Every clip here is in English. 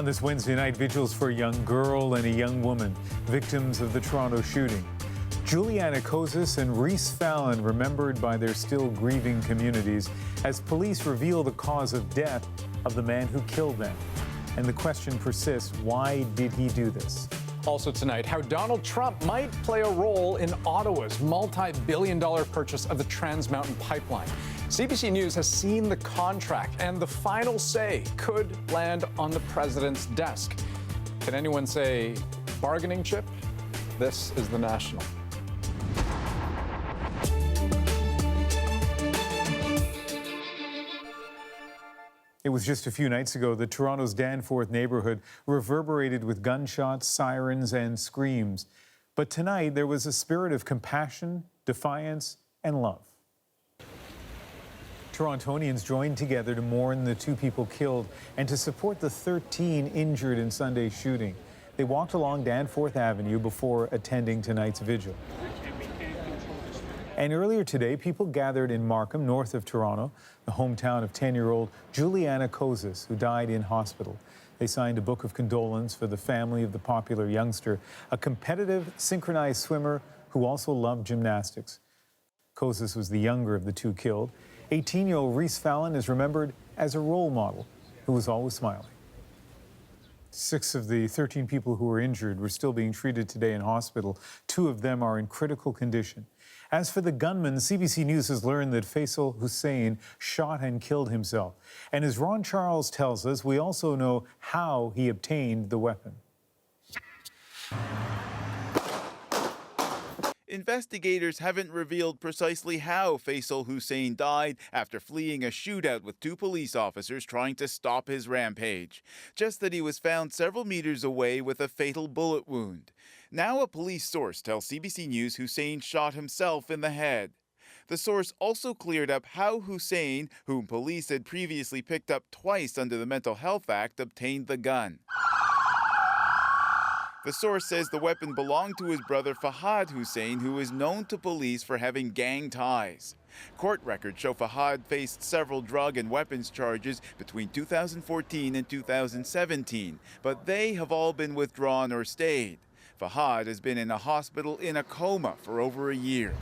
On this Wednesday night, vigils for a young girl and a young woman, victims of the Toronto shooting. Juliana Kozis and Reese Fallon remembered by their still grieving communities as police reveal the cause of death of the man who killed them. And the question persists, why did he do this? Also tonight, how Donald Trump might play a role in Ottawa's multi-billion-dollar purchase of the Trans Mountain Pipeline. CBC News has seen the contract, and the final say could land on the president's desk. Can anyone say bargaining chip? This is The National. It was just a few nights ago that Toronto's Danforth neighborhood reverberated with gunshots, sirens, and screams. But tonight, there was a spirit of compassion, defiance, and love. Torontonians joined together to mourn the 2 people killed and to support the 13 injured in Sunday's shooting. They walked along Danforth Avenue before attending tonight's vigil. And earlier today, people gathered in Markham, north of Toronto, the hometown of 10-year-old Juliana Kozis, who died in hospital. They signed a book of condolence for the family of the popular youngster, a competitive, synchronized swimmer who also loved gymnastics. Kozis was the younger of the 2 killed. 18-year-old Reese Fallon is remembered as a role model who was always smiling. 6 of the 13 people who were injured were still being treated today in hospital. 2 of them are in critical condition. As for the gunman, CBC News has learned that Faisal Hussein shot and killed himself. And as Ron Charles tells us, we also know how he obtained the weapon. Investigators haven't revealed precisely how Faisal Hussein died after fleeing a shootout with 2 police officers trying to stop his rampage. Just that he was found several meters away with a fatal bullet wound. Now a police source tells CBC News Hussein shot himself in the head. The source also cleared up how Hussein, whom police had previously picked up twice under the Mental Health Act, obtained the gun. The source says the weapon belonged to his brother Fahad Hussein, who is known to police for having gang ties. Court records show Fahad faced several drug and weapons charges between 2014 and 2017, but they have all been withdrawn or stayed. Fahad has been in a hospital in a coma for over a year.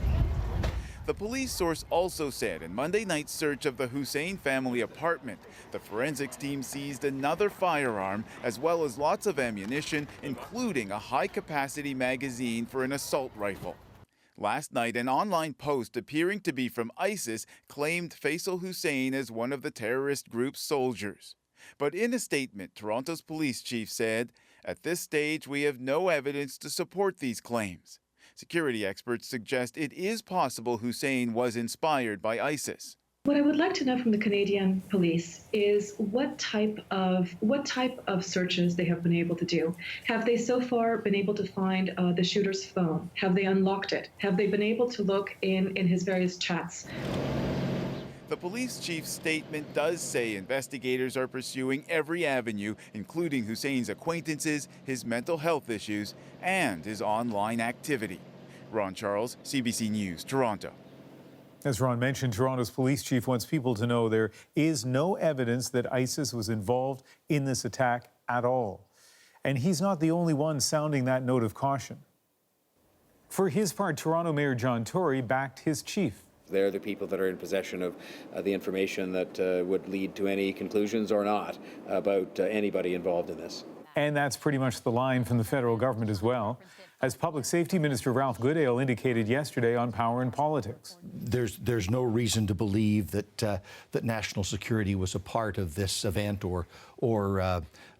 The police source also said in Monday night's search of the Hussein family apartment, the forensics team seized another firearm as well as lots of ammunition, including a high-capacity magazine for an assault rifle. Last night, an online post appearing to be from ISIS claimed Faisal Hussein as one of the terrorist group's soldiers. But in a statement, Toronto's police chief said, "At this stage, we have no evidence to support these claims." Security experts suggest it is possible Hussein was inspired by ISIS. What I would like to know from the Canadian police is what type of searches they have been able to do. Have they so far been able to find the shooter's phone? Have they unlocked it? Have they been able to look in his various chats? The police chief's statement does say investigators are pursuing every avenue, including Hussein's acquaintances, his mental health issues, and his online activity. Ron Charles, CBC News, Toronto. As Ron mentioned, Toronto's police chief wants people to know there is no evidence that ISIS was involved in this attack at all. And he's not the only one sounding that note of caution. For his part, Toronto Mayor John Tory backed his chief. They're the people that are in possession of the information that would lead to any conclusions or not about anybody involved in this. And that's pretty much the line from the federal government as well, as Public Safety Minister Ralph Goodale indicated yesterday on Power and Politics. There's no reason to believe that that national security was a part of this event or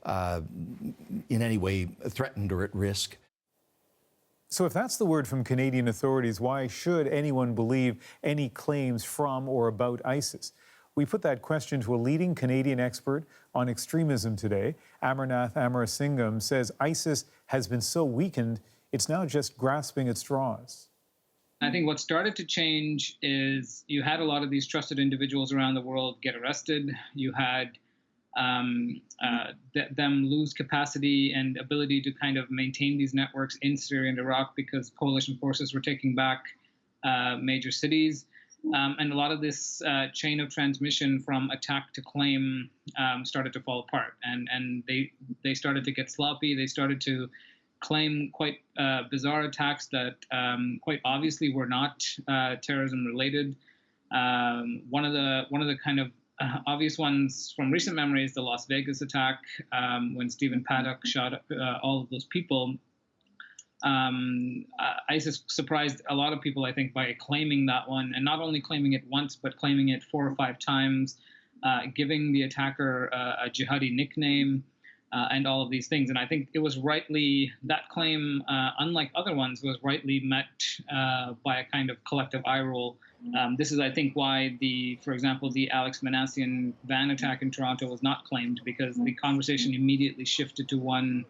in any way threatened or at risk. So if that's the word from Canadian authorities, why should anyone believe any claims from or about ISIS? We put that question to a leading Canadian expert on extremism today. Amarnath Amarasingam says ISIS has been so weakened, it's now just grasping at straws. I think what started to change is you had a lot of these trusted individuals around the world get arrested. You had them lose capacity and ability to kind of maintain these networks in Syria and Iraq because coalition forces were taking back major cities. And a lot of this chain of transmission from attack to claim started to fall apart. And they started to get sloppy. They started to claim quite bizarre attacks that quite obviously were not terrorism related. One of the kind of obvious ones from recent memory is the Las Vegas attack when Stephen Paddock shot all of those people. ISIS surprised a lot of people, I think, by claiming that one, and not only claiming it once, but claiming it 4 or 5 times, giving the attacker a jihadi nickname, and all of these things. And I think it was rightly, that claim, unlike other ones, was rightly met by a kind of collective eye roll. This is, I think, why for example, the Alex Manassian van attack in Toronto was not claimed, because the conversation immediately shifted to one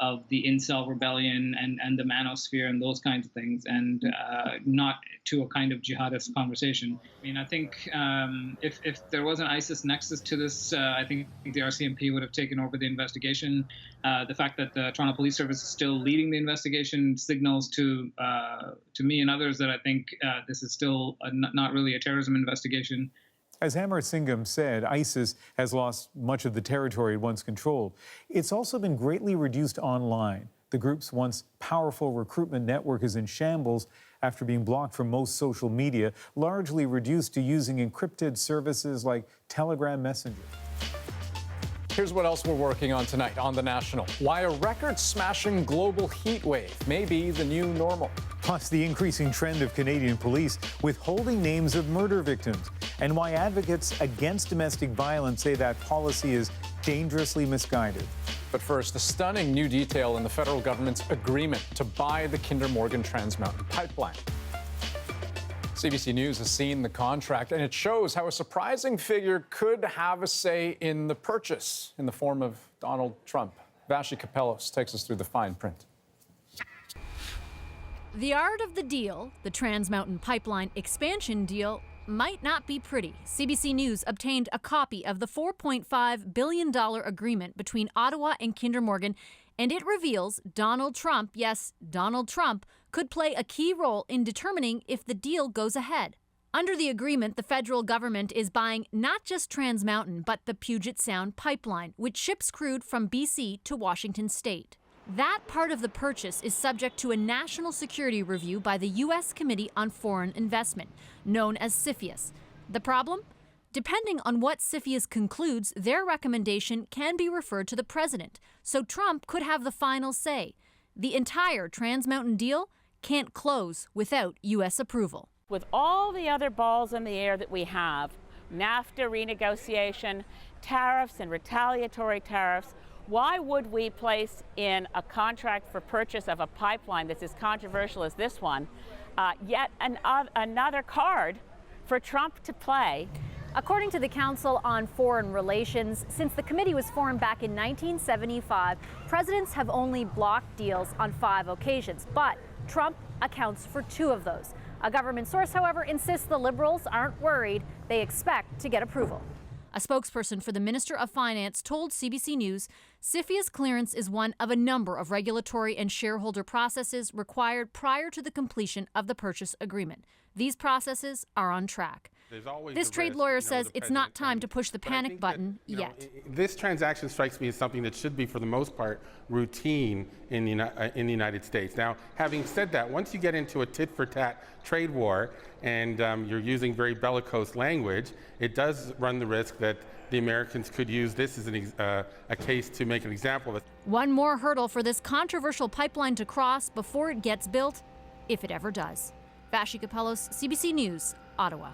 of the incel rebellion and the manosphere and those kinds of things, and not to a kind of jihadist conversation. I mean, I think if there was an ISIS nexus to this, I think the RCMP would have taken over the investigation. The fact that the Toronto Police Service is still leading the investigation signals to me and others that I think this is still not really a terrorism investigation. As Hammer Singham said, ISIS has lost much of the territory it once controlled. It's also been greatly reduced online. The group's once powerful recruitment network is in shambles after being blocked from most social media, largely reduced to using encrypted services like Telegram Messenger. Here's what else we're working on tonight on The National. Why a record-smashing global heat wave may be the new normal. Plus, the increasing trend of Canadian police withholding names of murder victims, and why advocates against domestic violence say that policy is dangerously misguided. But first, a stunning new detail in the federal government's agreement to buy the Kinder Morgan Trans Mountain pipeline. CBC News has seen the contract, and it shows how a surprising figure could have a say in the purchase in the form of Donald Trump. Vashi Kapellos takes us through the fine print. The art of the deal, the Trans Mountain Pipeline expansion deal, might not be pretty. CBC News obtained a copy of the $4.5 billion agreement between Ottawa and Kinder Morgan, and it reveals Donald Trump, yes, Donald Trump, could play a key role in determining if the deal goes ahead. Under the agreement, the federal government is buying not just Trans Mountain, but the Puget Sound Pipeline, which ships crude from BC to Washington state. That part of the purchase is subject to a national security review by the U.S. Committee on Foreign Investment, known as CFIUS. The problem? Depending on what CFIUS concludes, their recommendation can be referred to the president, so Trump could have the final say. The entire Trans Mountain deal can't close without U.S. approval. With all the other balls in the air that we have, NAFTA renegotiation, tariffs and retaliatory tariffs, why would we place in a contract for purchase of a pipeline that's as controversial as this one yet another card for Trump to play? According to the Council on Foreign Relations, since the committee was formed back in 1975, presidents have only blocked deals on 5 occasions, but Trump accounts for 2 of those. A government source, however, insists the Liberals aren't worried. They expect to get approval. A spokesperson for the Minister of Finance told CBC News CFIUS clearance is one of a number of regulatory and shareholder processes required prior to the completion of the purchase agreement. These processes are on track. This trade lawyer says it's not time to push the panic button yet. This transaction strikes me as something that should be, for the most part, routine in the United States. Now, having said that, once you get into a tit-for-tat trade war and you're using very bellicose language, it does run the risk that the Americans could use this as a case to make an example of it. One more hurdle for this controversial pipeline to cross before it gets built, if it ever does. Vashi Kapellos, CBC News, Ottawa.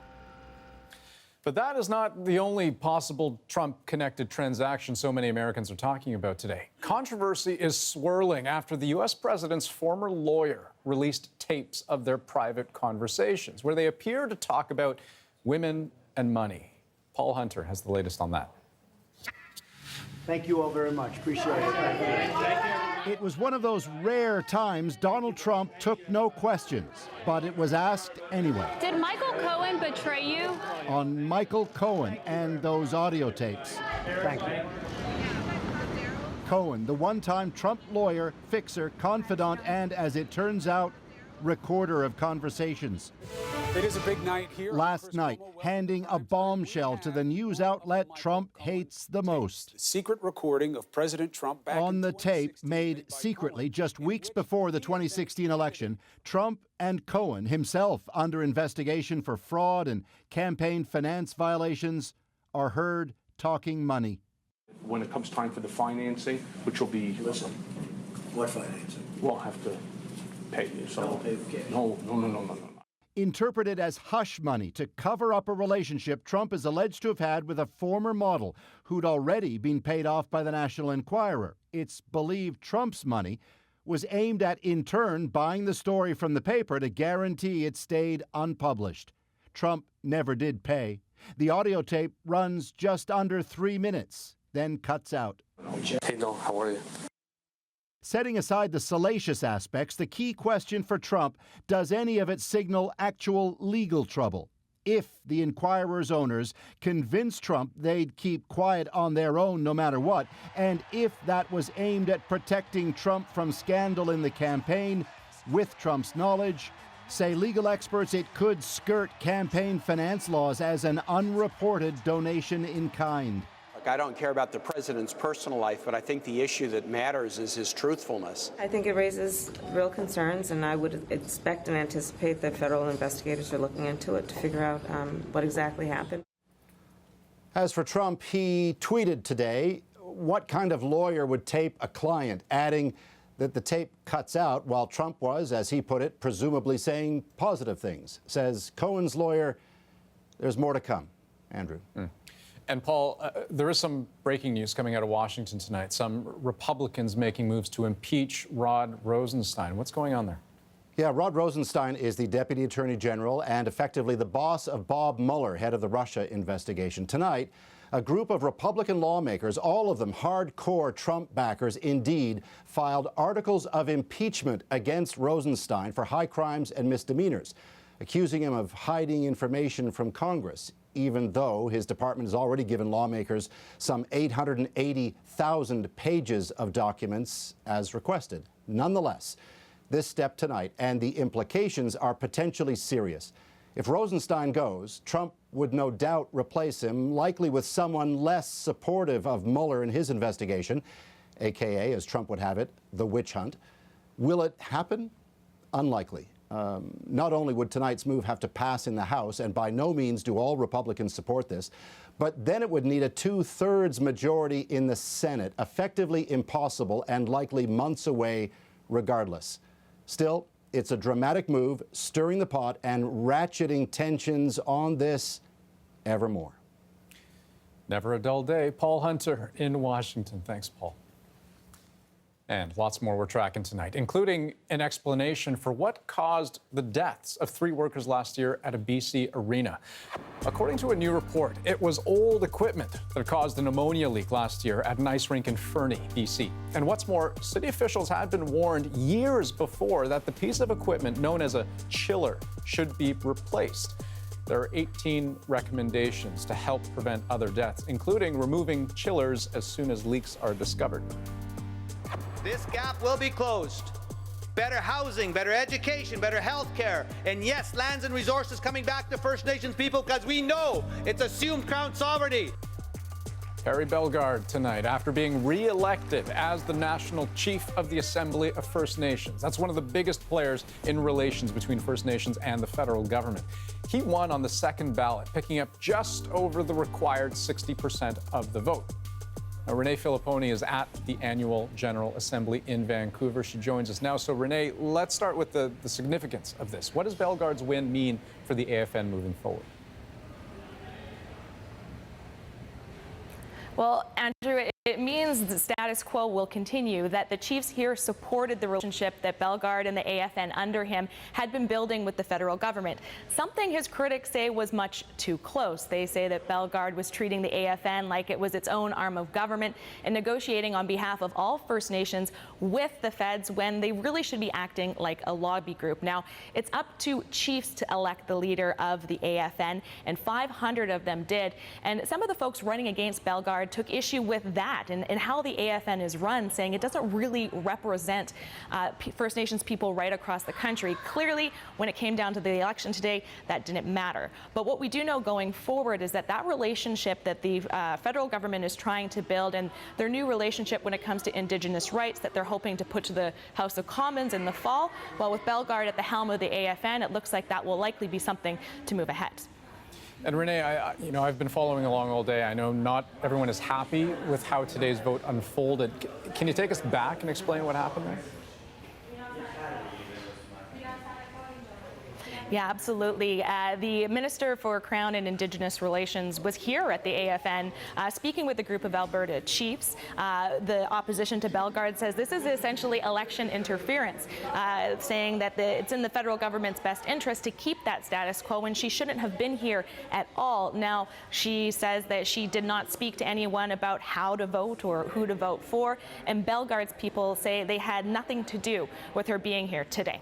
But that is not the only possible Trump-connected transaction so many Americans are talking about today. Controversy is swirling after the U.S. president's former lawyer released tapes of their private conversations, where they appear to talk about women and money. Paul Hunter has the latest on that. Thank you all very much. Appreciate it. It was one of those rare times Donald Trump took no questions, but it was asked anyway. Did Michael Cohen betray you? On Michael Cohen and those audio tapes. Thank you. Cohen, the one-time Trump lawyer, fixer, confidant, and, as it turns out, recorder of conversations. It is a big night here. Last night, handing a bombshell to the news outlet Trump hates the most. Secret recording of President Trump back on the tape made secretly just weeks before the 2016 election, Trump and Cohen, himself under investigation for fraud and campaign finance violations, are heard talking money. When it comes time for the financing, which will be... Listen, what financing? We'll have to pay you. So I'll pay the cash. No. Interpreted as hush money to cover up a relationship Trump is alleged to have had with a former model who'd already been paid off by the National Enquirer. It's believed Trump's money was aimed at, in turn, buying the story from the paper to guarantee it stayed unpublished. Trump never did pay. The audio tape runs just under 3 minutes, then cuts out. Hey, Don, how are you? Setting aside the salacious aspects, the key question for Trump, does any of it signal actual legal trouble? If the Enquirer's owners convinced Trump they'd keep quiet on their own no matter what, and if that was aimed at protecting Trump from scandal in the campaign, with Trump's knowledge, say legal experts it could skirt campaign finance laws as an unreported donation in kind. I don't care about the president's personal life, but I think the issue that matters is his truthfulness. I think it raises real concerns, and I would expect and anticipate that federal investigators are looking into it to figure out what exactly happened. As for Trump, he tweeted today what kind of lawyer would tape a client, adding that the tape cuts out while Trump was, as he put it, presumably saying positive things. Says Cohen's lawyer, there's more to come. Andrew. And Paul, there is some breaking news coming out of Washington tonight. Some Republicans making moves to impeach Rod Rosenstein. What's going on there? Yeah, Rod Rosenstein is the Deputy Attorney General and effectively the boss of Bob Mueller, head of the Russia investigation. Tonight, a group of Republican lawmakers, all of them hardcore Trump backers indeed, filed articles of impeachment against Rosenstein for high crimes and misdemeanors, accusing him of hiding information from Congress, even though his department has already given lawmakers some 880,000 pages of documents as requested. Nonetheless, this step tonight and the implications are potentially serious. If Rosenstein goes, Trump would no doubt replace him, likely with someone less supportive of Mueller and his investigation, aka, as Trump would have it, the witch hunt. Will it happen? Unlikely. Not only would tonight's move have to pass in the House, and by no means do all Republicans support this, but then it would need a 2/3 majority in the Senate, effectively impossible and likely months away regardless. Still, it's a dramatic move, stirring the pot and ratcheting tensions on this ever more. Never a dull day. Paul Hunter in Washington. Thanks, Paul. And lots more we're tracking tonight, including an explanation for what caused the deaths of 3 workers last year at a BC arena. According to a new report, it was old equipment that caused an ammonia leak last year at an ice rink in Fernie, BC. And what's more, city officials had been warned years before that the piece of equipment known as a chiller should be replaced. There are 18 recommendations to help prevent other deaths, including removing chillers as soon as leaks are discovered. This gap will be closed. Better housing, better education, better health care, and yes, lands and resources coming back to First Nations people because we know it's assumed Crown sovereignty. Perry Bellegarde tonight after being re-elected as the National Chief of the Assembly of First Nations. That's one of the biggest players in relations between First Nations and the federal government. He won on the second ballot, picking up just over the required 60% of the vote. Now, Renee Filipponi is at the annual General Assembly in Vancouver. She joins us now. So, Renee, let's start with the significance of this. What does Bellegarde's win mean for the AFN moving forward? Well, Andrew, it means the status quo will continue, that the Chiefs here supported the relationship that Bellegarde and the AFN under him had been building with the federal government, something his critics say was much too close. They say that Bellegarde was treating the AFN like it was its own arm of government and negotiating on behalf of all First Nations with the feds when they really should be acting like a lobby group. Now, it's up to Chiefs to elect the leader of the AFN, and 500 of them did. And some of the folks running against Bellegarde took issue with that that and how the AFN is run, saying it doesn't really represent First Nations people right across the country. Clearly, when it came down to the election today, that didn't matter. But what we do know going forward is that that relationship that the federal government is trying to build, and their new relationship when it comes to Indigenous rights that they're hoping to put to the House of Commons in the fall, well, with Bellegarde at the helm of the AFN, it looks like that will likely be something to move ahead. And Renee, I've been following along all day. I know not everyone is happy with how today's vote unfolded. Can you take us back and explain what happened there? Yeah, absolutely. The Minister for Crown and Indigenous Relations was here at the AFN speaking with a group of Alberta chiefs. The opposition to Bellegarde says this is essentially election interference, saying that it's in the federal government's best interest to keep that status quo when she shouldn't have been here at all. Now, she says that she did not speak to anyone about how to vote or who to vote for, and Bellegarde's people say they had nothing to do with her being here today.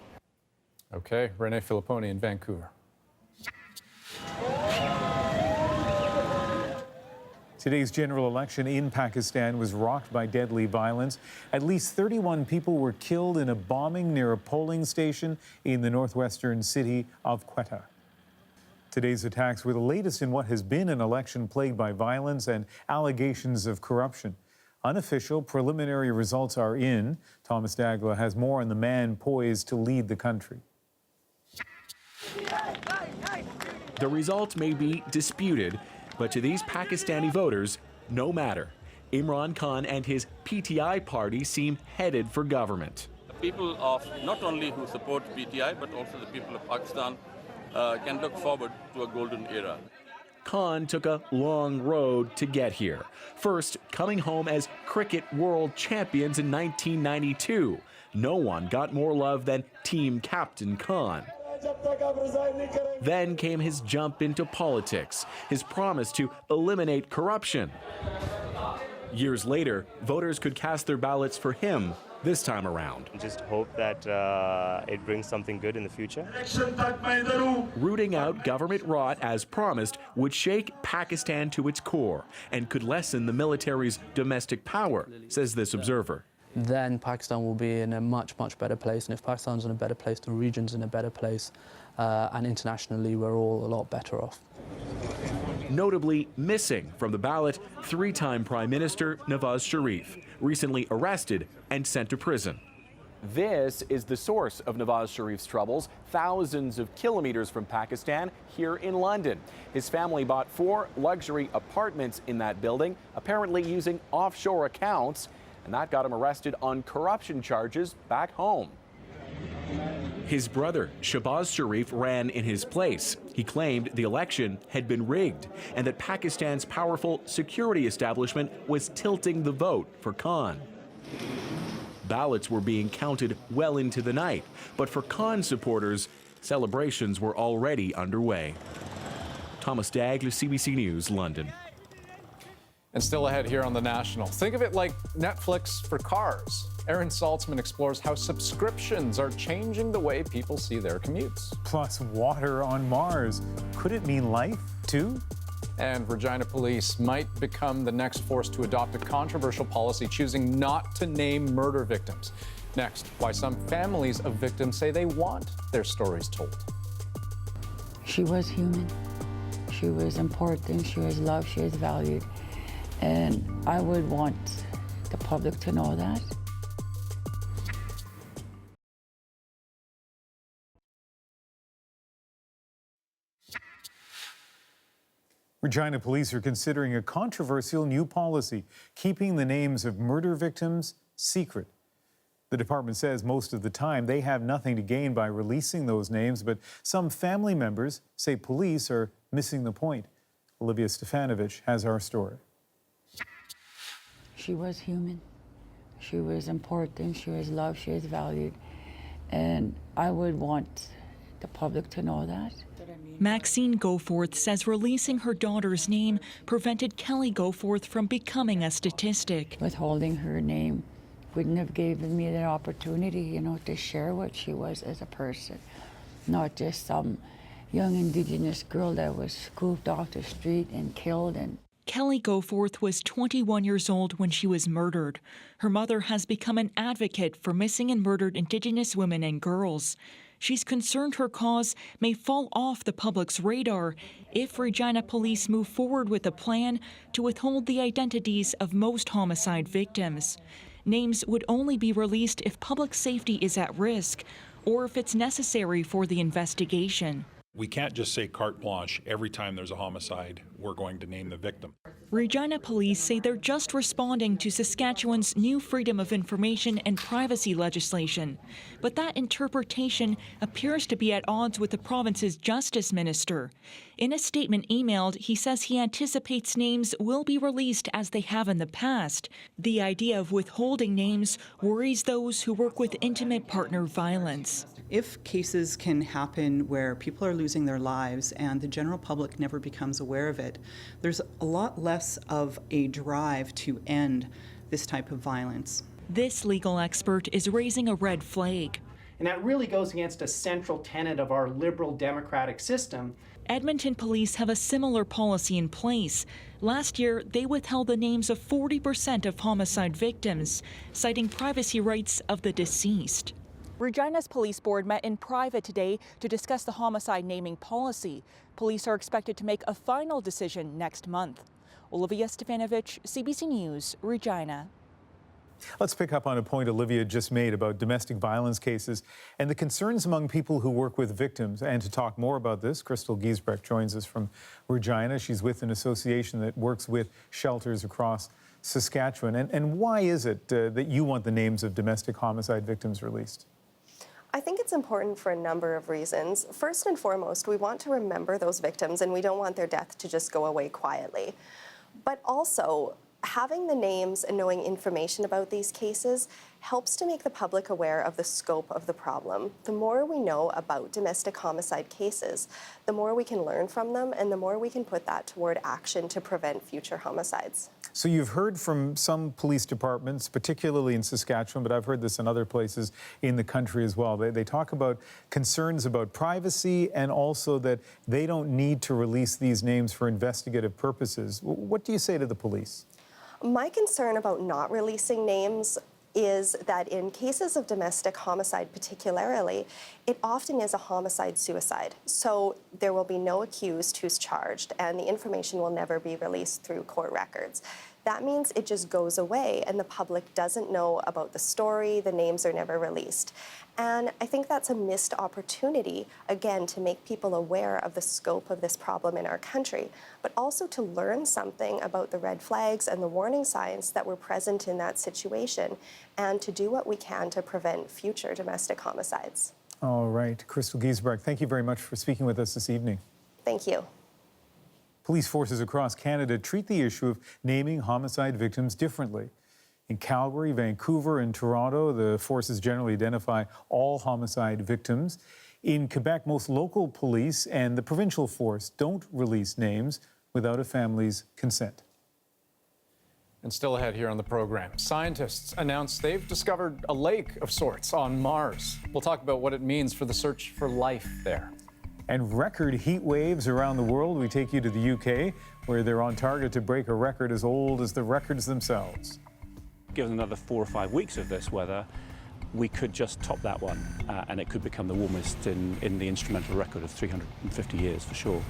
Okay, Renee Filipponi in Vancouver. Today's general election in Pakistan was rocked by deadly violence. At least 31 people were killed in a bombing near a polling station in the northwestern city of Quetta. Today's attacks were the latest in what has been an election plagued by violence and allegations of corruption. Unofficial preliminary results are in. Thomas Dagla has more on the man poised to lead the country. The results may be disputed, but to these Pakistani voters, no matter. Imran Khan and his PTI party seem headed for government. The people of not only who support PTI, but also the people of Pakistan can look forward to a golden era. Khan took a long road to get here. First, coming home as cricket world champions in 1992. No one got more love than team captain Khan. Then came his jump into politics, his promise to eliminate corruption. Years later, voters could cast their ballots for him this time around. Just hope that it brings something good in the future. Rooting out government rot as promised would shake Pakistan to its core and could lessen the military's domestic power, says this observer. Then Pakistan will be in a much, much better place. And if Pakistan's in a better place, the region's in a better place. And internationally, we're all a lot better off. Notably missing from the ballot, three-time Prime Minister Nawaz Sharif, recently arrested and sent to prison. This is the source of Nawaz Sharif's troubles, thousands of kilometers from Pakistan, here in London. His family bought 4 luxury apartments in that building, apparently using offshore accounts, and that got him arrested on corruption charges back home. His brother, Shahbaz Sharif, ran in his place. He claimed the election had been rigged and that Pakistan's powerful security establishment was tilting the vote for Khan. Ballots were being counted well into the night, but for Khan supporters, celebrations were already underway. Thomas Dagler, CBC News, London. And still ahead here on The National. Think of it like Netflix for cars. Aaron Saltzman explores how subscriptions are changing the way people see their commutes. Plus, water on Mars. Could it mean life, too? And Regina police might become the next force to adopt a controversial policy choosing not to name murder victims. Next, why some families of victims say they want their stories told. She was human. She was important. She was loved. She was valued. And I would want the public to know that. Regina police are considering a controversial new policy, keeping the names of murder victims secret. The department says most of the time they have nothing to gain by releasing those names, but some family members say police are missing the point. Olivia Stefanovic has our story. She was human. She was important. She was loved. She was valued. And I would want the public to know that. Maxine Goforth says releasing her daughter's name prevented Kelly Goforth from becoming a statistic. Withholding her name wouldn't have given me the opportunity, to share what she was as a person. Not just some young Indigenous girl that was scooped off the street and killed. And Kelly Goforth was 21 years old when she was murdered. Her mother has become an advocate for missing and murdered Indigenous women and girls. She's concerned her cause may fall off the public's radar if Regina police move forward with a plan to withhold the identities of most homicide victims. Names would only be released if public safety is at risk or if it's necessary for the investigation. We can't just say carte blanche every time there's a homicide, we're going to name the victim. Regina police say they're just responding to Saskatchewan's new Freedom of Information and Privacy legislation. But that interpretation appears to be at odds with the province's justice minister. In a statement emailed, he says he anticipates names will be released as they have in the past. The idea of withholding names worries those who work with intimate partner violence. If cases can happen where people are losing their lives and the general public never becomes aware of it, there's a lot less of a drive to end this type of violence. This legal expert is raising a red flag. And that really goes against a central tenet of our liberal democratic system. Edmonton police have a similar policy in place. Last year, they withheld the names of 40% of homicide victims, citing privacy rights of the deceased. Regina's police board met in private today to discuss the homicide naming policy. Police are expected to make a final decision next month. Olivia Stefanovic, CBC News, Regina. Let's pick up on a point Olivia just made about domestic violence cases and the concerns among people who work with victims. And to talk more about this, Crystal Giesbrecht joins us from Regina. She's with an association that works with shelters across Saskatchewan. And why is it that you want the names of domestic homicide victims released? I think it's important for a number of reasons. First and foremost, we want to remember those victims and we don't want their death to just go away quietly. But also, having the names and knowing information about these cases helps to make the public aware of the scope of the problem. The more we know about domestic homicide cases, the more we can learn from them and the more we can put that toward action to prevent future homicides. So you've heard from some police departments, particularly in Saskatchewan, but I've heard this in other places in the country as well. They talk about concerns about privacy and also that they don't need to release these names for investigative purposes. What do you say to the police? My concern about not releasing names is that in cases of domestic homicide particularly, it often is a homicide-suicide. So there will be no accused who's charged, and the information will never be released through court records. That means it just goes away and the public doesn't know about the story, the names are never released. And I think that's a missed opportunity, again, to make people aware of the scope of this problem in our country, but also to learn something about the red flags and the warning signs that were present in that situation, and to do what we can to prevent future domestic homicides. All right. Crystal Giesbrecht, thank you very much for speaking with us this evening. Thank you. Police forces across Canada treat the issue of naming homicide victims differently. In Calgary, Vancouver, and Toronto, the forces generally identify all homicide victims. In Quebec, most local police and the provincial force don't release names without a family's consent. And still ahead here on the program, scientists announced they've discovered a lake of sorts on Mars. We'll talk about what it means for the search for life there. And record heat waves around the world. We take you to the UK, where they're on target to break a record as old as the records themselves. Given another 4 or 5 weeks of this weather, we could just top that one, and it could become the warmest in the instrumental record of 350 years for sure.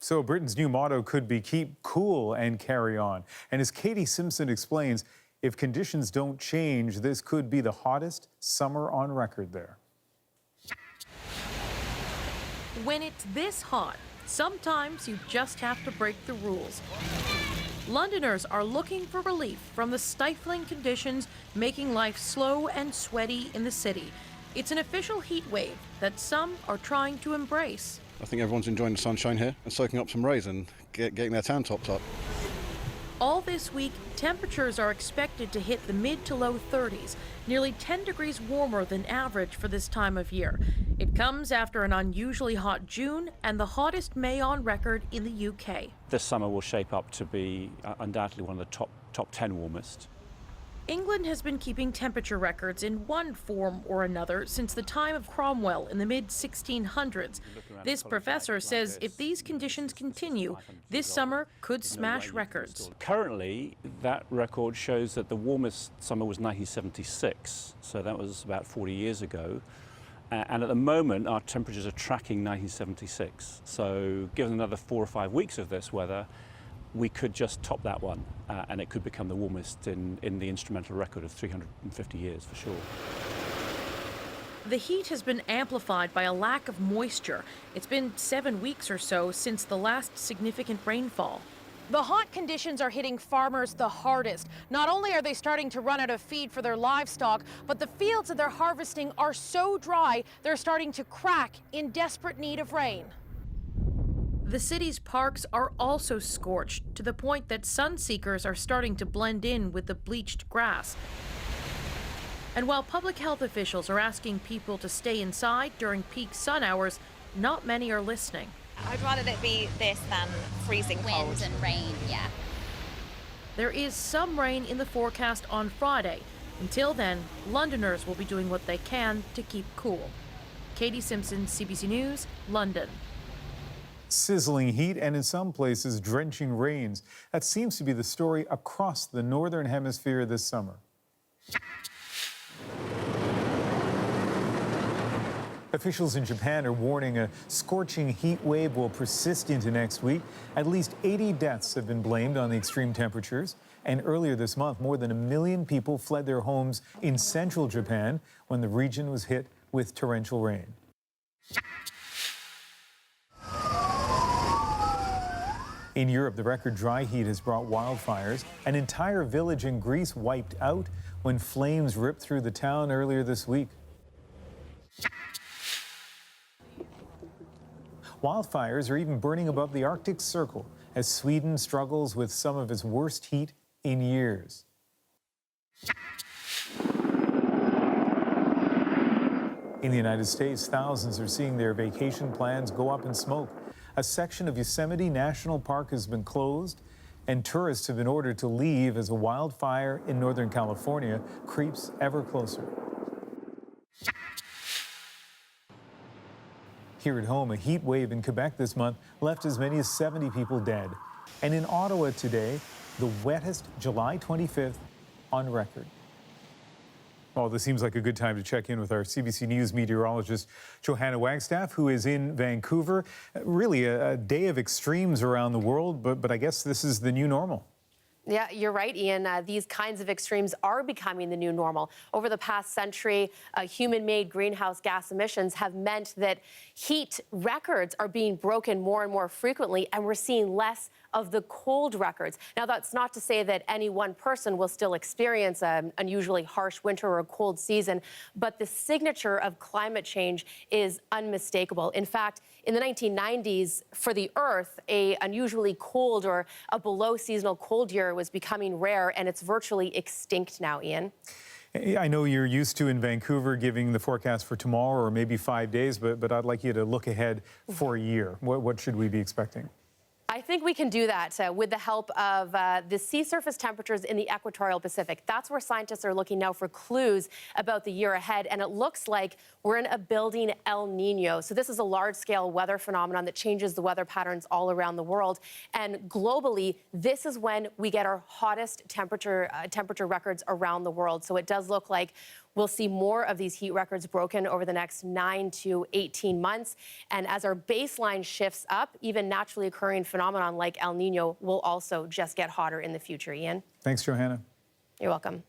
So Britain's new motto could be keep cool and carry on. And as Katie Simpson explains, if conditions don't change, this could be the hottest summer on record there. When it's this hot, sometimes you just have to break the rules. Londoners are looking for relief from the stifling conditions making life slow and sweaty in the city. It's an official heat wave that some are trying to embrace. I think everyone's enjoying the sunshine here and soaking up some rays and getting their tan tops up. All this week, temperatures are expected to hit the mid to low 30s, nearly 10 degrees warmer than average for this time of year. It comes after an unusually hot June and the hottest May on record in the UK. This summer will shape up to be undoubtedly one of the top 10 warmest. England has been keeping temperature records in one form or another since the time of Cromwell in the mid-1600s. This professor says if these conditions continue, this summer could smash records. Currently, that record shows that the warmest summer was 1976, so that was about 40 years ago. And at the moment, our temperatures are tracking 1976. So given another 4 or 5 weeks of this weather, we could just top that one, and it could become the warmest in the instrumental record of 350 years, for sure. The heat has been amplified by a lack of moisture. It's been 7 weeks or so since the last significant rainfall. The hot conditions are hitting farmers the hardest. Not only are they starting to run out of feed for their livestock, but the fields that they're harvesting are so dry, they're starting to crack in desperate need of rain. The city's parks are also scorched to the point that sun seekers are starting to blend in with the bleached grass. And while public health officials are asking people to stay inside during peak sun hours, not many are listening. I'd rather it be this than freezing cold. Wind and rain, yeah. There is some rain in the forecast on Friday. Until then, Londoners will be doing what they can to keep cool. Katie Simpson, CBC News, London. Sizzling heat and in some places drenching rains. That seems to be the story across the northern hemisphere this summer. Officials in Japan are warning a scorching heat wave will persist into next week. At least 80 deaths have been blamed on the extreme temperatures. And earlier this month, more than 1 million people fled their homes in central Japan when the region was hit with torrential rain. In Europe, the record dry heat has brought wildfires. An entire village in Greece wiped out when flames ripped through the town earlier this week. Wildfires are even burning above the Arctic Circle as Sweden struggles with some of its worst heat in years. In the United States, thousands are seeing their vacation plans go up in smoke. A section of Yosemite National Park has been closed, and tourists have been ordered to leave as a wildfire in Northern California creeps ever closer. Here at home, a heat wave in Quebec this month left as many as 70 people dead. And in Ottawa today, the wettest July 25th on record. Well, this seems like a good time to check in with our CBC News meteorologist, Johanna Wagstaff, who is in Vancouver. Really a day of extremes around the world, but I guess this is the new normal. Yeah, you're right, Ian. These kinds of extremes are becoming the new normal. Over the past century, human-made greenhouse gas emissions have meant that heat records are being broken more and more frequently, and we're seeing less of the cold records. Now, that's not to say that any one person will still experience an unusually harsh winter or a cold season, but the signature of climate change is unmistakable. In fact, in the 1990s, for the Earth, an unusually cold or a below-seasonal cold year was becoming rare, and it's virtually extinct now, Ian. I know you're used to in Vancouver giving the forecast for tomorrow or maybe 5 days, but I'd like you to look ahead for a year. What should we be expecting? I think we can do that with the help of the sea surface temperatures in the equatorial Pacific. That's where scientists are looking now for clues about the year ahead, and it looks like we're in a building El Nino. So this is a large-scale weather phenomenon that changes the weather patterns all around the world. And globally, this is when we get our hottest temperature records around the world. So it does look like we'll see more of these heat records broken over the next 9 to 18 months. And as our baseline shifts up, even naturally occurring phenomenon like El Nino will also just get hotter in the future, Ian. Thanks, Johanna. You're welcome.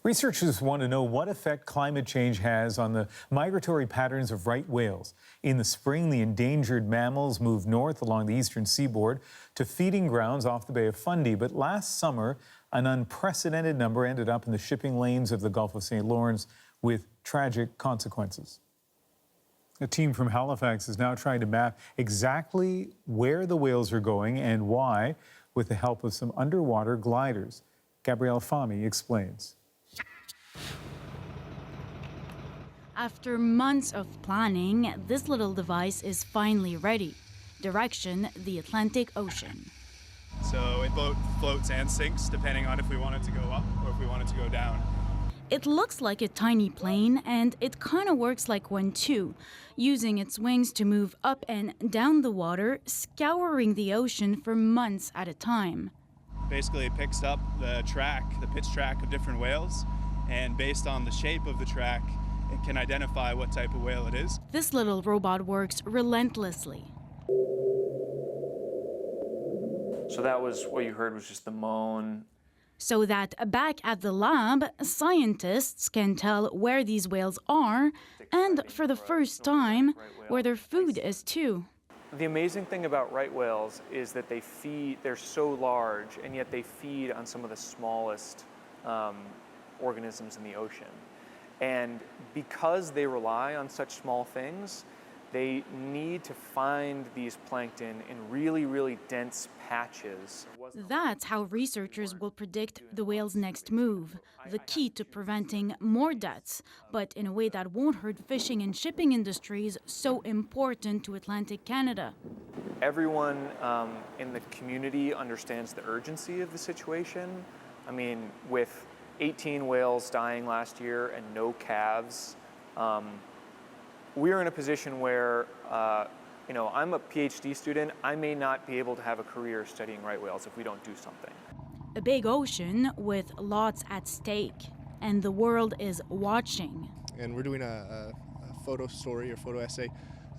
Researchers want to know what effect climate change has on the migratory patterns of right whales. In the spring, the endangered mammals moved north along the eastern seaboard to feeding grounds off the Bay of Fundy. But last summer, an unprecedented number ended up in the shipping lanes of the Gulf of St. Lawrence with tragic consequences. A team from Halifax is now trying to map exactly where the whales are going and why, with the help of some underwater gliders. Gabrielle Fahmy explains. After months of planning, this little device is finally ready. Direction, the Atlantic Ocean. So it both floats and sinks depending on if we want it to go up or if we want it to go down. It looks like a tiny plane, and it kind of works like one too, using its wings to move up and down the water, scouring the ocean for months at a time. Basically, it picks up the pitch track of different whales, and based on the shape of the track, it can identify what type of whale it is. This little robot works relentlessly. So that was what you heard was just the moan. So that back at the lab, scientists can tell where these whales are, and for the first time, where their food is too. The amazing thing about right whales is that they're so large, and yet they feed on some of the smallest organisms in the ocean. And because they rely on such small things, they need to find these plankton in really, really dense patches. That's how researchers will predict the whale's next move, the key to preventing more deaths, but in a way that won't hurt fishing and shipping industries so important to Atlantic Canada. Everyone in the community understands the urgency of the situation. I mean, with 18 whales dying last year and no calves, we're in a position where, I'm a PhD student. I may not be able to have a career studying right whales if we don't do something. A big ocean with lots at stake, and the world is watching. And we're doing a photo story or photo essay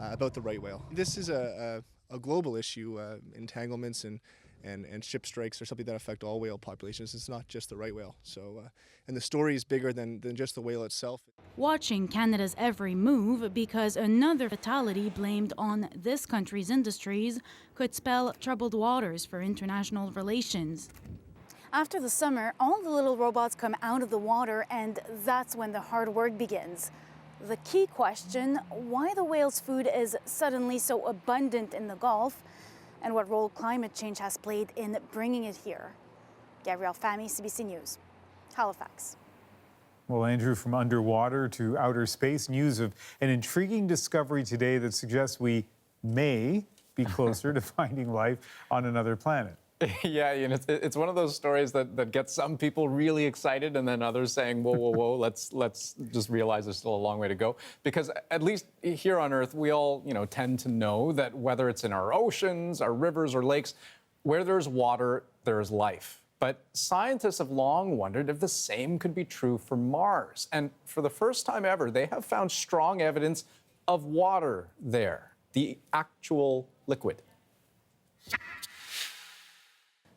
about the right whale. This is a global issue. Entanglements and ship strikes are something that affect all whale populations. It's not just the right whale. So, and the story is bigger than just the whale itself. Watching Canada's every move, because another fatality blamed on this country's industries could spell troubled waters for international relations. After the summer, all the little robots come out of the water, and that's when the hard work begins. The key question, why the whale's food is suddenly so abundant in the Gulf, and what role climate change has played in bringing it here. Gabrielle Fahmy, CBC News, Halifax. Well, Andrew, from underwater to outer space, news of an intriguing discovery today that suggests we may be closer to finding life on another planet. Yeah, it's one of those stories that gets some people really excited and then others saying, whoa, whoa, whoa, let's just realize there's still a long way to go. Because at least here on Earth, we all, tend to know that whether it's in our oceans, our rivers, or lakes, where there's water, there's life. But scientists have long wondered if the same could be true for Mars. And for the first time ever, they have found strong evidence of water there, the actual liquid.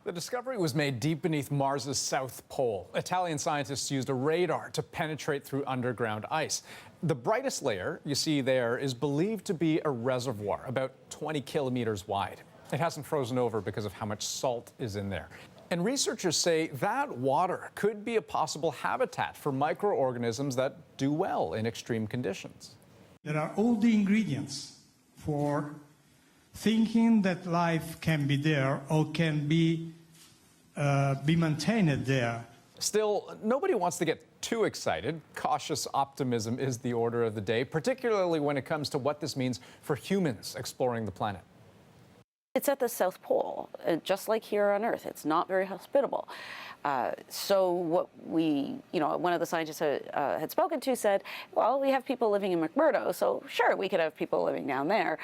The discovery was made deep beneath Mars's south pole. Italian scientists used a radar to penetrate through underground ice. The brightest layer you see there is believed to be a reservoir about 20 kilometers wide. It hasn't frozen over because of how much salt is in there. And researchers say that water could be a possible habitat for microorganisms that do well in extreme conditions. There are all the ingredients for thinking that life can be there or can be maintained there. Still, nobody wants to get too excited. Cautious optimism is the order of the day, particularly when it comes to what this means for humans exploring the planet. It's at the South Pole, just like here on Earth. It's not very hospitable. So what one of the scientists had spoken to said, well, we have people living in McMurdo, so sure, we could have people living down there.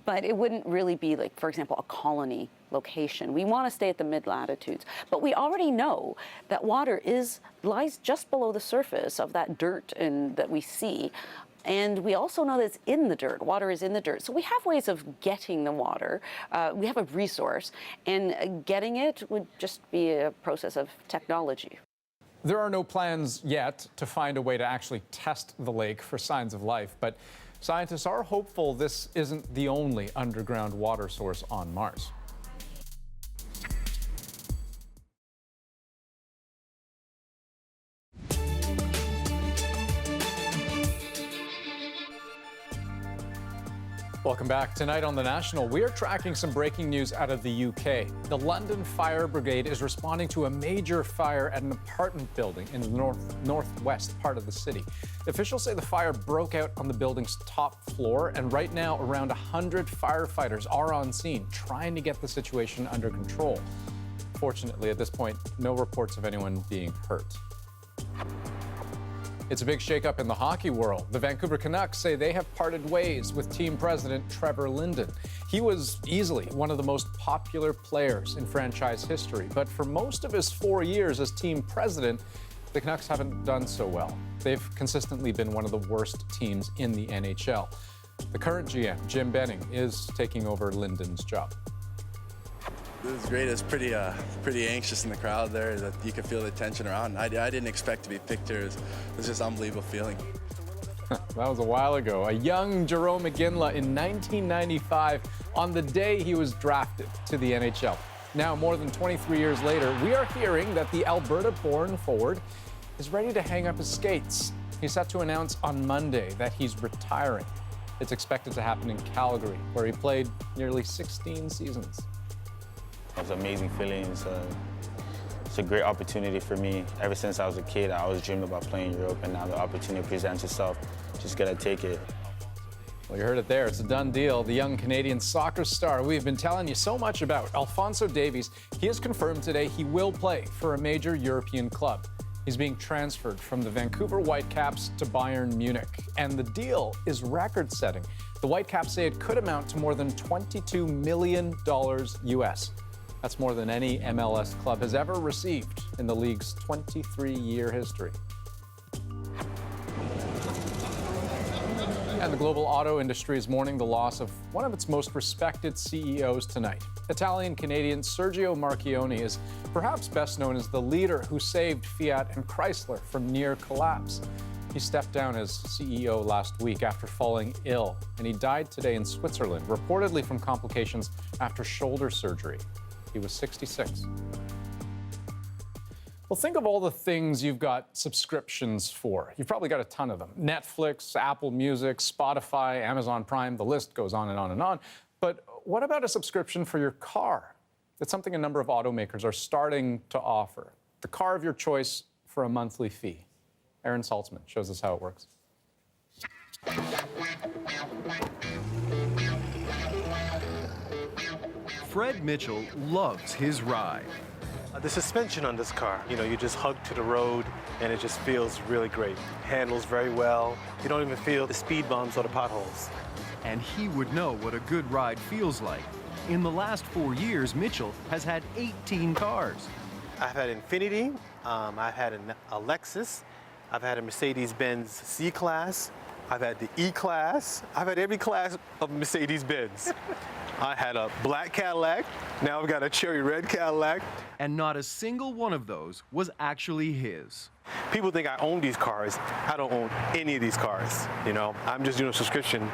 But it wouldn't really be like, for example, a colony location. We want to stay at the mid-latitudes. But we already know that water lies just below the surface of that dirt that we see. And we also know that it's in the dirt. Water is in the dirt. So we have ways of getting the water. We have a resource, and getting it would just be a process of technology. There are no plans yet to find a way to actually test the lake for signs of life, but scientists are hopeful this isn't the only underground water source on Mars. Welcome back. Tonight on The National, we are tracking some breaking news out of the UK. The London Fire Brigade is responding to a major fire at an apartment building in the northwest part of the city. Officials say the fire broke out on the building's top floor, and right now around 100 firefighters are on scene trying to get the situation under control. Fortunately, at this point, no reports of anyone being hurt. It's a big shakeup in the hockey world. The Vancouver Canucks say they have parted ways with team president Trevor Linden. He was easily one of the most popular players in franchise history, but for most of his 4 years as team president, the Canucks haven't done so well. They've consistently been one of the worst teams in the NHL. The current GM, Jim Benning, is taking over Linden's job. It was great. It was pretty anxious in the crowd there. That you could feel the tension around. I didn't expect to be picked here. It was just an unbelievable feeling. That was a while ago. A young Jerome McGinley in 1995 on the day he was drafted to the NHL. Now, more than 23 years later, we are hearing that the Alberta-born forward is ready to hang up his skates. He's set to announce on Monday that he's retiring. It's expected to happen in Calgary, where he played nearly 16 seasons. It was an amazing feeling. It's a great opportunity for me. Ever since I was a kid, I always dreamed about playing in Europe, and now the opportunity presents itself. Just gotta take it. Well, you heard it there. It's a done deal. The young Canadian soccer star we've been telling you so much about, Alphonso Davies, he has confirmed today he will play for a major European club. He's being transferred from the Vancouver Whitecaps to Bayern Munich, and the deal is record-setting. The Whitecaps say it could amount to more than $22 million US. That's more than any MLS club has ever received in the league's 23-year history. And the global auto industry is mourning the loss of one of its most respected CEOs tonight. Italian-Canadian Sergio Marchionne is perhaps best known as the leader who saved Fiat and Chrysler from near collapse. He stepped down as CEO last week after falling ill, and he died today in Switzerland, reportedly from complications after shoulder surgery. He was 66. Well, think of all the things you've got subscriptions for. You've probably got a ton of them. Netflix, Apple Music, Spotify, Amazon Prime, the list goes on and on and on. But what about a subscription for your car? It's something a number of automakers are starting to offer. The car of your choice for a monthly fee. Aaron Saltzman shows us how it works. Fred Mitchell loves his ride. The suspension on this car, you just hug to the road and it just feels really great. Handles very well. You don't even feel the speed bumps or the potholes. And he would know what a good ride feels like. In the last 4 years, Mitchell has had 18 cars. I've had Infiniti, I've had a Lexus, I've had a Mercedes-Benz C-Class, I've had the E-Class, I've had every class of Mercedes-Benz. I had a black Cadillac, now I've got a cherry red Cadillac. And not a single one of those was actually his. People think I own these cars. I don't own any of these cars, I'm just doing a subscription.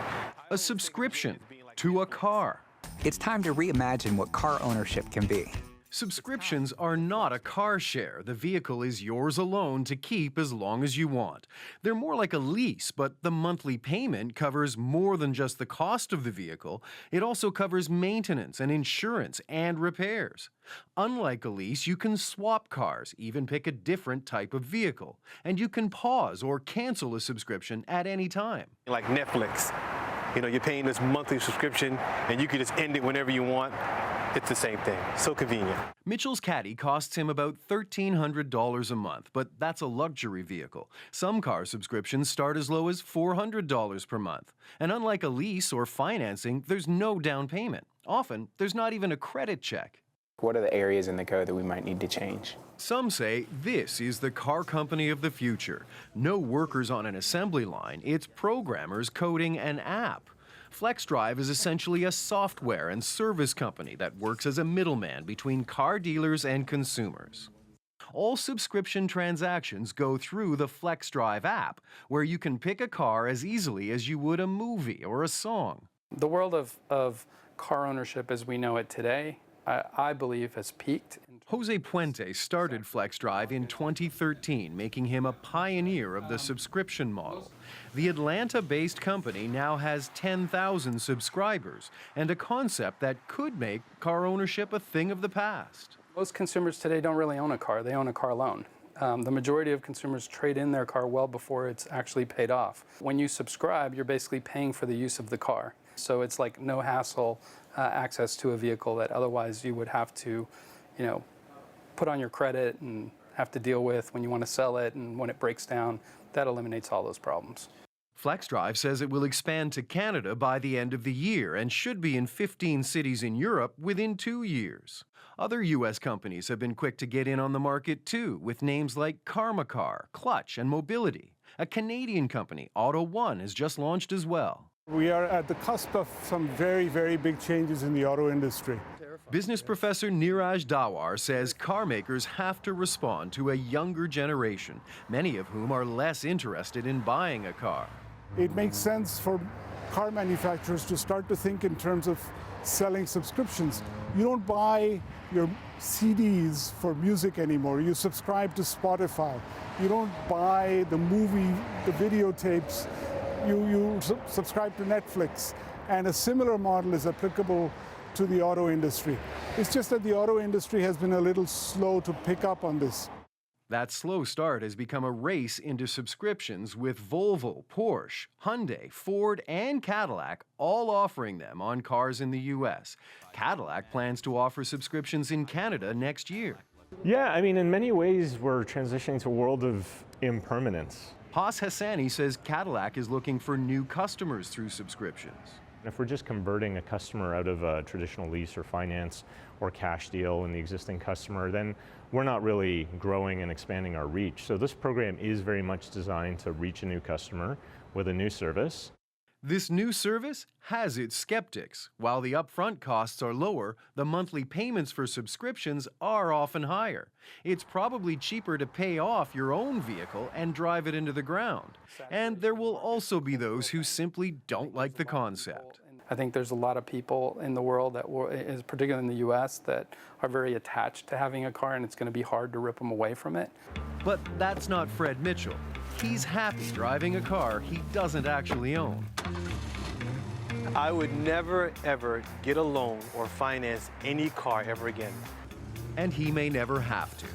A subscription to a car. It's time to reimagine what car ownership can be. Subscriptions are not a car share. The vehicle is yours alone to keep as long as you want. They're more like a lease, but the monthly payment covers more than just the cost of the vehicle. It also covers maintenance and insurance and repairs. Unlike a lease, you can swap cars, even pick a different type of vehicle. And you can pause or cancel a subscription at any time. Like Netflix, you're paying this monthly subscription and you can just end it whenever you want. It's the same thing. So convenient. Mitchell's Caddy costs him about $1,300 a month, but that's a luxury vehicle. Some car subscriptions start as low as $400 per month. And unlike a lease or financing, there's no down payment. Often, there's not even a credit check. What are the areas in the code that we might need to change? Some say this is the car company of the future. No workers on an assembly line, it's programmers coding an app. FlexDrive is essentially a software and service company that works as a middleman between car dealers and consumers. All subscription transactions go through the FlexDrive app, where you can pick a car as easily as you would a movie or a song. The world of car ownership as we know it today, I believe, has peaked. Jose Puente started FlexDrive in 2013, making him a pioneer of the subscription model. The Atlanta-based company now has 10,000 subscribers and a concept that could make car ownership a thing of the past. Most consumers today don't really own a car, they own a car loan. The majority of consumers trade in their car well before it's actually paid off. When you subscribe, you're basically paying for the use of the car. So it's like no hassle access to a vehicle that otherwise you would have to, put on your credit and have to deal with when you want to sell it and when it breaks down. That eliminates all those problems. FlexDrive says it will expand to Canada by the end of the year and should be in 15 cities in Europe within 2 years. Other U.S. companies have been quick to get in on the market too, with names like Karmacar, Clutch, and Mobility. A Canadian company, Auto One, has just launched as well. We are at the cusp of some very, very big changes in the auto industry. Business professor Neeraj Dawar says car makers have to respond to a younger generation, many of whom are less interested in buying a car. It makes sense for car manufacturers to start to think in terms of selling subscriptions. You don't buy your CDs for music anymore. You subscribe to Spotify. You don't buy the videotapes. You subscribe to Netflix. And a similar model is applicable to the auto industry. It's just that the auto industry has been a little slow to pick up on this. That slow start has become a race into subscriptions, with Volvo, Porsche, Hyundai, Ford, and Cadillac all offering them on cars in the U.S. Cadillac plans to offer subscriptions in Canada next year. Yeah, I mean, in many ways, we're transitioning to a world of impermanence. Haas Hassani says Cadillac is looking for new customers through subscriptions. If we're just converting a customer out of a traditional lease or finance or cash deal in the existing customer, then we're not really growing and expanding our reach. So this program is very much designed to reach a new customer with a new service. This new service has its skeptics. While the upfront costs are lower, the monthly payments for subscriptions are often higher. It's probably cheaper to pay off your own vehicle and drive it into the ground. And there will also be those who simply don't like the concept. I think there's a lot of people in the world, particularly in the U.S., that are very attached to having a car, and it's going to be hard to rip them away from it. But that's not Fred Mitchell. He's happy driving a car he doesn't actually own. I would never, ever get a loan or finance any car ever again. And he may never have to.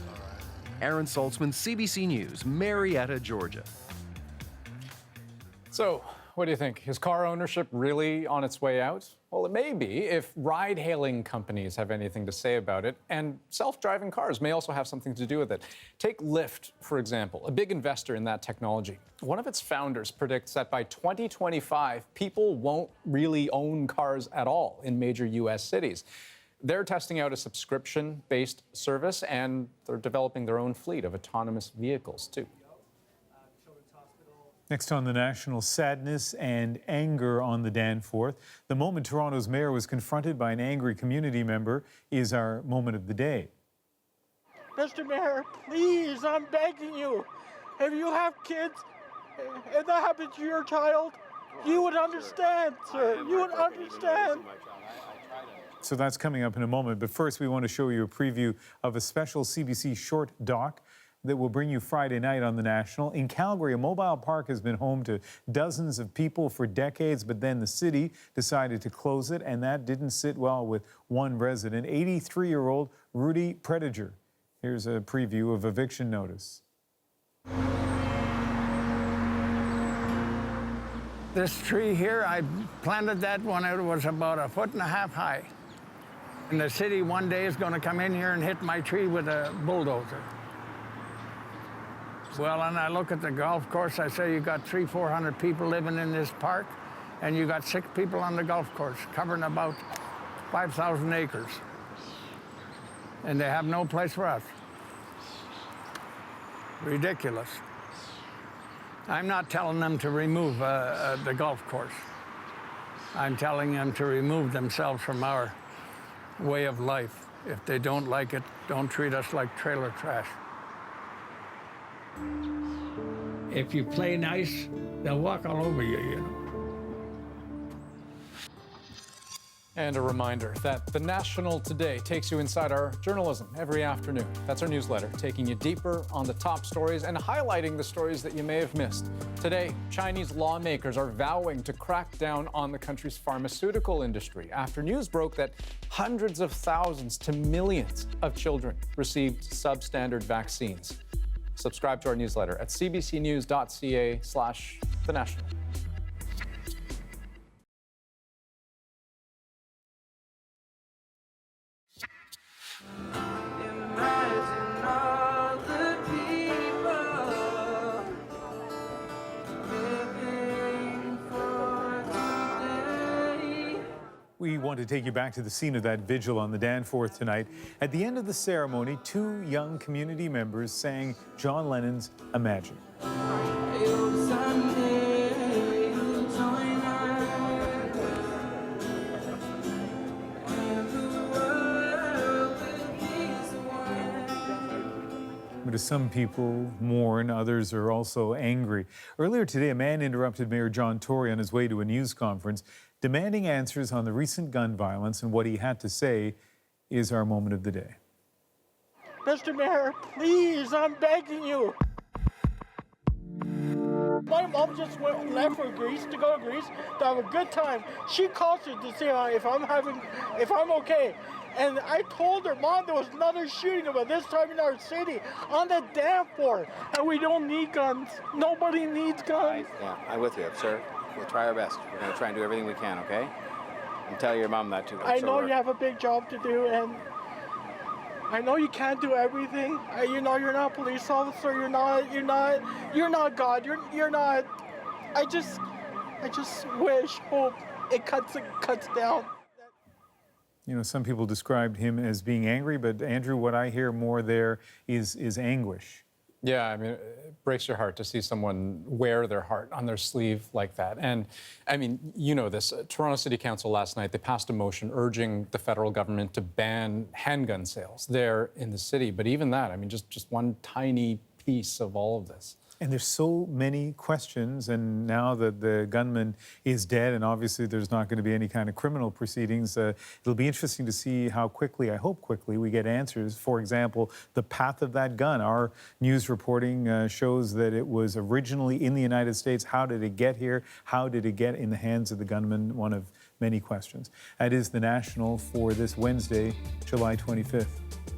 Aaron Saltzman, CBC News, Marietta, Georgia. So, what do you think? Is car ownership really on its way out? Well, it may be if ride-hailing companies have anything to say about it, and self-driving cars may also have something to do with it. Take Lyft, for example, a big investor in that technology. One of its founders predicts that by 2025, people won't really own cars at all in major U.S. cities. They're testing out a subscription-based service, and they're developing their own fleet of autonomous vehicles, too. Next on The National, sadness and anger on the Danforth. The moment Toronto's mayor was confronted by an angry community member is our moment of the day. Mr. Mayor, please, I'm begging you. If you have kids and that happened to your child, you would understand, sir. You would understand. So that's coming up in a moment. But first, we want to show you a preview of a special CBC short doc that will bring you Friday night on The National. In Calgary, a mobile park has been home to dozens of people for decades, but then the city decided to close it, and that didn't sit well with one resident, 83-year-old Rudy Prediger. Here's a preview of eviction notice. This tree here, I planted that when it was about 1.5 feet high. And the city one day is going to come in here and hit my tree with a bulldozer. Well, and I look at the golf course, I say you got 300-400 people living in this park, and you got 6 people on the golf course, covering about 5,000 acres. And they have no place for us. Ridiculous. I'm not telling them to remove the golf course. I'm telling them to remove themselves from our way of life. If they don't like it, don't treat us like trailer trash. If you play nice, they'll walk all over you, you know. And a reminder that The National today takes you inside our journalism every afternoon. That's our newsletter, taking you deeper on the top stories and highlighting the stories that you may have missed. Today, Chinese lawmakers are vowing to crack down on the country's pharmaceutical industry after news broke that hundreds of thousands to millions of children received substandard vaccines. Subscribe to our newsletter at cbcnews.ca/thenational. We want to take you back to the scene of that vigil on the Danforth tonight. At the end of the ceremony, two young community members sang John Lennon's Imagine. But as some people mourn, others are also angry. Earlier today, a man interrupted Mayor John Tory on his way to a news conference, demanding answers on the recent gun violence, and what he had to say is our moment of the day. Mr. Mayor, please, I'm begging you. My mom just left for Greece, to go to Greece, to have a good time. She calls me to see if I'm okay. And I told her, Mom, there was another shooting about this time in our city on the Danforth, and we don't need guns. Nobody needs guns. I'm with you, sir. We'll try our best. We're going to try and do everything we can, okay? And tell your mom that too. I know you have a big job to do, and I know you can't do everything. You know you're not a police officer. You're not God. You're not. I just hope it cuts down. You know, some people described him as being angry, but Andrew, what I hear more there is anguish. Yeah, I mean, it breaks your heart to see someone wear their heart on their sleeve like that. And I mean, you know this, Toronto City Council last night, they passed a motion urging the federal government to ban handgun sales there in the city. But even that, I mean, just one tiny piece of all of this. And there's so many questions, and now that the gunman is dead, and obviously there's not going to be any kind of criminal proceedings, it'll be interesting to see how quickly, I hope quickly, we get answers. For example, the path of that gun. Our news reporting shows that it was originally in the United States. How did it get here? How did it get in the hands of the gunman? One of many questions. That is The National for this Wednesday, July 25th.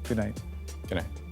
Good night. Good night.